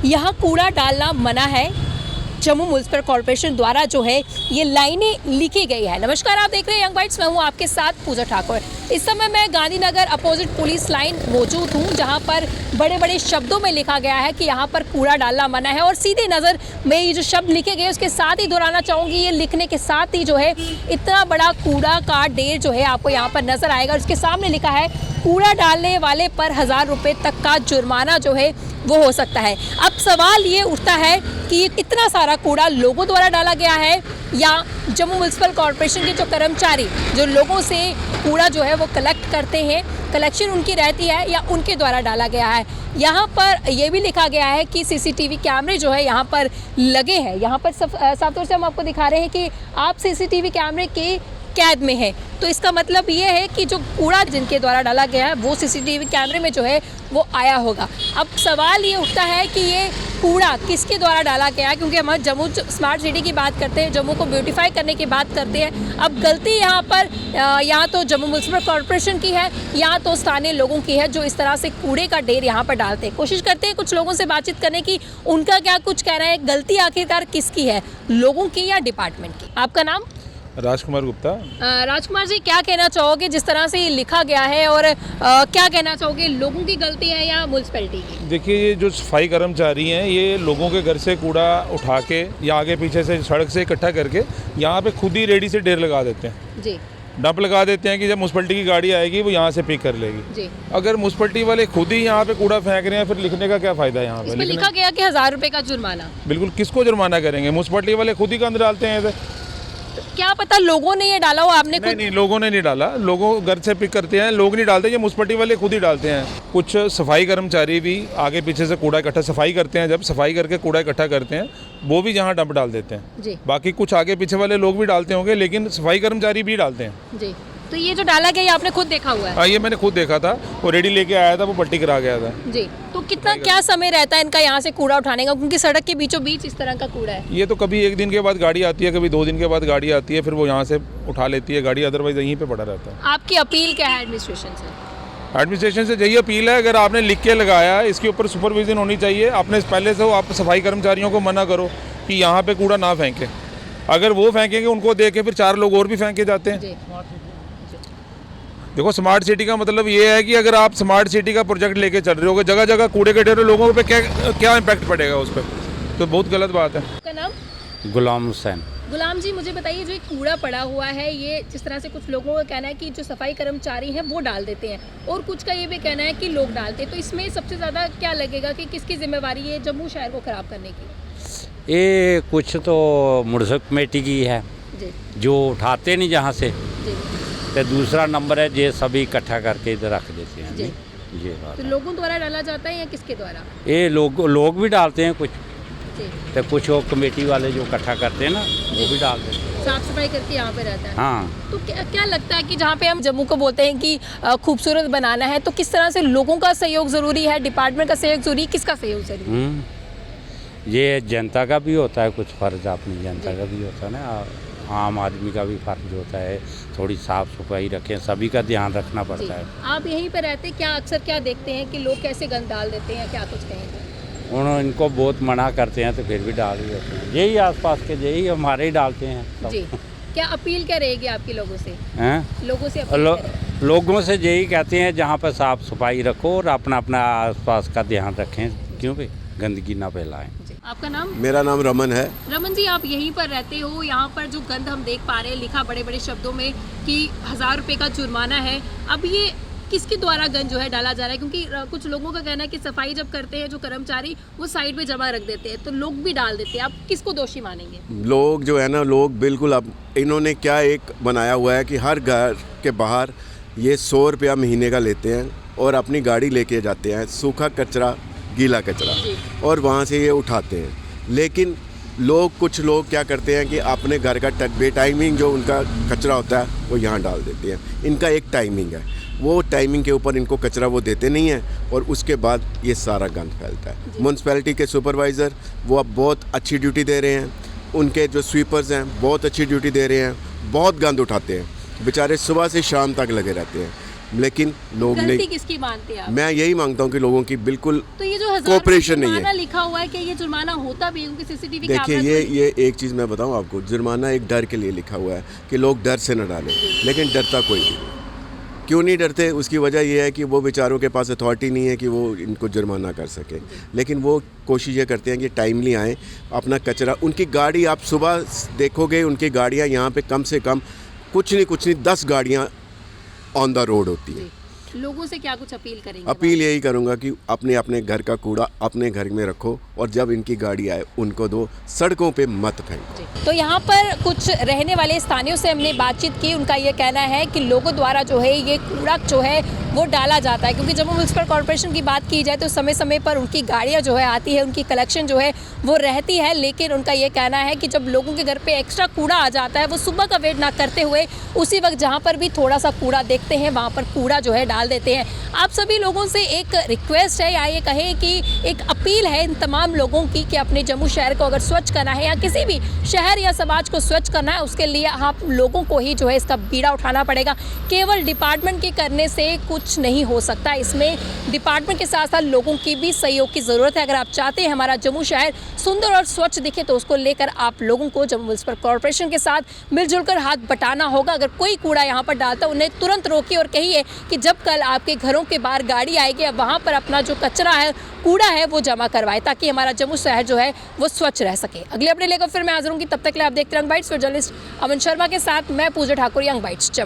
यहाँ कूड़ा डालना मना है। जम्मू म्युनिसिपल कॉर्पोरेशन द्वारा जो है ये लाइनें लिखी गई है। नमस्कार, आप देख रहे हैं यंग बाइट्स, मैं हूँ आपके साथ पूजा ठाकुर। इस समय मैं गांधीनगर अपोजिट पुलिस लाइन मौजूद हूँ, जहाँ पर बड़े बड़े शब्दों में लिखा गया है कि यहाँ पर कूड़ा डालना मना है। और सीधी नज़र में ये जो शब्द लिखे गए उसके साथ ही दोहराना चाहूँगी, ये लिखने के साथ ही जो है इतना बड़ा कूड़ा का ढेर जो है आपको यहाँ पर नज़र आएगा। उसके सामने लिखा है कूड़ा डालने वाले पर 1000 रुपये तक का जुर्माना जो है वो हो सकता है। अब सवाल ये उठता है कि इतना सारा कूड़ा लोगों द्वारा डाला गया है या जम्मू म्युनिसिपल कॉर्पोरेशन के जो कर्मचारी जो लोगों से कूड़ा जो है वो कलेक्ट करते हैं, कलेक्शन उनकी रहती है, या उनके द्वारा डाला गया है। यहाँ पर यह भी लिखा गया है कि सीसीटीवी कैमरे जो है यहाँ पर लगे हैं। यहाँ पर साफ तौर से हम आपको दिखा रहे हैं कि आप सीसीटीवी कैमरे के कैद में है, तो इसका मतलब ये है कि जो कूड़ा जिनके द्वारा डाला गया है वो सीसीटीवी कैमरे में जो है वो आया होगा। अब सवाल ये उठता है कि ये कूड़ा किसके द्वारा डाला गया है, क्योंकि हम जम्मू स्मार्ट सिटी की बात करते हैं, जम्मू को ब्यूटीफाई करने की बात करते हैं। अब गलती यहाँ पर या तो जम्मू म्युनिसिपल कॉर्पोरेशन की है या तो स्थानीय लोगों की है, जो इस तरह से कूड़े का ढेर यहाँ पर डालते हैं। कोशिश करते हैं कुछ लोगों से बातचीत करने की, उनका क्या कुछ कहना है, गलती आखिरकार किसकी है, लोगों की या डिपार्टमेंट की। आपका नाम? राजकुमार गुप्ता। राजकुमार जी, क्या कहना चाहोगे जिस तरह से ये लिखा गया है, और क्या कहना चाहोगे, लोगों की गलती है या म्युनिसिपैलिटी की? देखिए, ये जो सफाई कर्मचारी हैं ये लोगों के घर से कूड़ा उठा के या आगे पीछे से सड़क से इकट्ठा करके यहाँ पे खुद ही रेडी से ढेर लगा देते हैं जी। डंप लगा देते हैं कि जब म्युनिसिपैलिटी की गाड़ी आएगी वो यहाँ से पिक कर लेगी जी। अगर म्युनिसिपैलिटी वाले खुद ही यहाँ पे कूड़ा फेंक रहे हैं, फिर लिखने का क्या फायदा है? यहाँ पे लिखा गया कि 1000 रुपये का जुर्माना। बिल्कुल, किसको जुर्माना करेंगे? म्युनिसिपैलिटी वाले खुद ही गंद डालते हैं। क्या पता लोगों ने ये डाला हो, आपने खुद? नहीं, लोगों ने नहीं डाला, लोगों घर से पिक करते हैं, लोग नहीं डालते, ये म्युनिसिपैलिटी वाले खुद ही डालते हैं। कुछ सफाई कर्मचारी भी आगे पीछे से कूड़ा इकट्ठा सफाई करते हैं, जब सफाई करके कूड़ा इकट्ठा करते हैं वो भी यहाँ डंप डाल देते हैं जी। बाकी कुछ आगे पीछे वाले लोग भी डालते होंगे, लेकिन सफाई कर्मचारी भी डालते हैं जी। तो ये जो डाला गया ये आपने खुद देखा हुआ है? हाँ, ये मैंने खुद देखा था, वो रेडी लेके आया था, वो पट्टी करा गया था जी। तो कितना क्या समय रहता है इनका यहाँ से कूड़ा उठाने का, क्योंकि सड़क के बीचों बीच इस तरह का कूड़ा है? ये तो कभी 1 दिन के बाद गाड़ी आती है, कभी 2 दिन के बाद गाड़ी आती है, फिर वो यहाँ से उठा लेती है गाड़ी, अदरवाइज यहीं पे पड़ा रहता है। आपकी अपील क्या है एडमिनिस्ट्रेशन से? एडमिनिस्ट्रेशन से यही अपील है, अगर आपने लिख के लगाया है इसके ऊपर सुपरविजन होनी चाहिए। आपने पहले से आप सफाई कर्मचारियों को मना करो कि यहाँ पे कूड़ा ना फेंके। अगर वो फेंकेंगे उनको देख के फिर 4 लोग और भी फेंके जाते हैं। देखो, स्मार्ट सिटी का मतलब ये है कि अगर आप स्मार्ट सिटी का प्रोजेक्ट लेके चल रहे हो, जगह जगह कूड़े के ढेर, लोगों पे क्या इम्पैक्ट पड़ेगा उस पर, तो बहुत गलत बात है। आपका नाम? गुलाम हुसैन। गुलाम जी, मुझे बताइए, जो कूड़ा पड़ा हुआ है ये जिस तरह से कुछ लोगों का कहना है कि जो सफाई कर्मचारी हैं वो डाल देते हैं, और कुछ का ये भी कहना है कि लोग डालते हैं, तो इसमें सबसे ज़्यादा क्या लगेगा कि किसकी जिम्मेवारी है जम्मू शहर को ख़राब करने की? ये कुछ तो म्युनिसिपल कमेटी की है जी, जो उठाते नहीं जहाँ से, जी। तो दूसरा नंबर है ये सभी इकट्ठा करके इधर रख देते हैं। जी। ये बात तो है। लोगों द्वारा डाला जाता है या किसके द्वारा? ये लोग भी डालते हैं कुछ, जी। तो कुछ वो कमेटी वाले जो इकट्ठा करते हैं ना वो भी डाल देते हैं। साफ सफाई करके यहाँ पे रहता है। हाँ। तो क्या लगता है कि जहाँ पे हम जम्मू को बोलते हैं कि खूबसूरत बनाना है, तो किस तरह से लोगों का सहयोग ज़रूरी है, डिपार्टमेंट का सहयोग ज़रूरी है, किसका सहयोग ज़रूरी है? ये जनता का भी होता है कुछ फ़र्ज, अपनी जनता का भी होता है ना, आम आदमी का भी फ़र्ज होता है, थोड़ी साफ़ सफाई रखें, सभी का ध्यान रखना पड़ता है। आप यहीं पर रहते, क्या अक्सर क्या देखते हैं कि लोग कैसे गंद डाल देते हैं, क्या कुछ कहेंगे? इनको बहुत मना करते हैं तो फिर भी डाल ही देते हैं। यही आसपास के यही हमारे ही डालते हैं सब। जी। क्या अपील क्या रहेगी आपकी लोगों से? हैं? लोगों से अपील लोगों से यही कहते हैं जहाँ पर साफ़ सफाई रखो और अपना अपना आसपास का ध्यान रखें, क्योंकि गंदगी ना फैलाएं। आपका नाम? मेरा नाम रमन है। रमन जी, आप यहीं पर रहते हो, यहाँ पर जो गंद हम देख पा रहे हैं लिखा बड़े बड़े शब्दों में कि 1000 रुपये का जुर्माना है, अब ये किसके द्वारा गंद जो है डाला जा रहा है? क्योंकि कुछ लोगों का कहना है कि सफाई जब करते हैं जो कर्मचारी वो साइड में जमा रख देते हैं, तो लोग भी डाल देते हैं, आप किसको दोषी मानेंगे? लोग जो है ना, लोग बिल्कुल, अब इन्होंने क्या एक बनाया हुआ है कि हर घर के बाहर ये 100 रुपया महीने का लेते हैं और अपनी गाड़ी लेके जाते हैं, सूखा कचरा, गीला कचरा, और वहाँ से ये उठाते हैं। लेकिन कुछ लोग क्या करते हैं कि अपने घर का बेटाइमिंग जो उनका कचरा होता है वो यहाँ डाल देते हैं। इनका एक टाइमिंग है, वो टाइमिंग के ऊपर इनको कचरा वो देते नहीं हैं, और उसके बाद ये सारा गंद फैलता है। म्युनिसिपैलिटी के सुपरवाइज़र वो अब बहुत अच्छी ड्यूटी दे रहे हैं, उनके जो स्वीपर्स हैं बहुत अच्छी ड्यूटी दे रहे हैं, बहुत गंद उठाते हैं, बेचारे सुबह से शाम तक लगे रहते हैं। लेकिन लोग गलती नहीं। किसकी मानते हैं आप? मैं यही मांगता हूँ कि लोगों की बिल्कुल तो ये जो 1000 कोऑपरेशन नहीं जुर्माना है। लिखा हुआ है कि ये जुर्माना होता भी है क्योंकि सीसीटीवी देखिए कैमरा ये एक चीज़ मैं बताऊँ आपको, जुर्माना एक डर के लिए लिखा हुआ है कि लोग डर से न डालें, लेकिन डरता कोई नहीं। क्यों नहीं डरते? उसकी वजह यह है कि वो बेचारों के पास अथॉरिटी नहीं है कि वो इनको जुर्माना कर सके, लेकिन वो कोशिश ये करते हैं कि टाइमली आएँ, अपना कचरा, उनकी गाड़ी आप सुबह देखोगे उनकी गाड़ियाँ यहाँ पे कम से कम कुछ नहीं 10 गाड़ियाँ ऑन द रोड होती हैं। लोगों से क्या कुछ अपील करेंगे? अपील यही करूँगा कि अपने अपने घर का कूड़ा अपने घर में रखो और जब इनकी गाड़ी आए उनको दो, सड़कों पे मत फेंको। तो यहाँ पर कुछ रहने वाले स्थानीयों से हमने बातचीत की। उनका ये कहना है कि लोगों द्वारा जो है ये कूड़ा जो है वो डाला जाता है, क्योंकि जम्मू म्युनिसिपल कॉर्पोरेशन की बात की जाए तो समय समय पर उनकी गाड़ियाँ जो है आती है, उनकी कलेक्शन जो है वो रहती है, लेकिन उनका ये कहना है कि जब लोगों के घर पे एक्स्ट्रा कूड़ा आ जाता है वो सुबह का वेट ना करते हुए उसी वक्त जहाँ पर भी थोड़ा सा कूड़ा देखते हैं वहाँ पर कूड़ा जो है डाल देते हैं। आप सभी लोगों से एक रिक्वेस्ट है या ये कहें कि एक अपील है इन तमाम लोगों की कि अपने जम्मू शहर को अगर स्वच्छ करना है या किसी भी शहर या समाज को स्वच्छ करना है, उसके लिए आप लोगों को ही जो है इसका बीड़ा उठाना पड़ेगा। केवल डिपार्टमेंट के करने से कुछ नहीं हो सकता, इसमें डिपार्टमेंट के साथ साथ लोगों की भी सहयोग की ज़रूरत है। अगर आप चाहते हैं हमारा जम्मू शहर सुंदर और स्वच्छ दिखे तो उसको लेकर आप लोगों को जम्मू म्युनिसिपल कॉर्पोरेशन के साथ मिलजुल कर हाथ बटाना होगा। अगर कोई कूड़ा यहाँ पर डालता उन्हें तुरंत रोकिए और कहिए कि जब कल आपके घरों के बाहर गाड़ी आएगी अब वहाँ पर अपना जो कचरा है, कूड़ा है, वो जमा करवाए ताकि हमारा जम्मू शहर जो है वो स्वच्छ रह सके। अगले अपने लेकर फिर मैं हाजिर हूँ कि तब तक के लिए आप देखते रंग बाइट्स। फिर जर्नलिस्ट अमन शर्मा के साथ मैं पूजा ठाकुर, यंग बाइट्स जम्मू।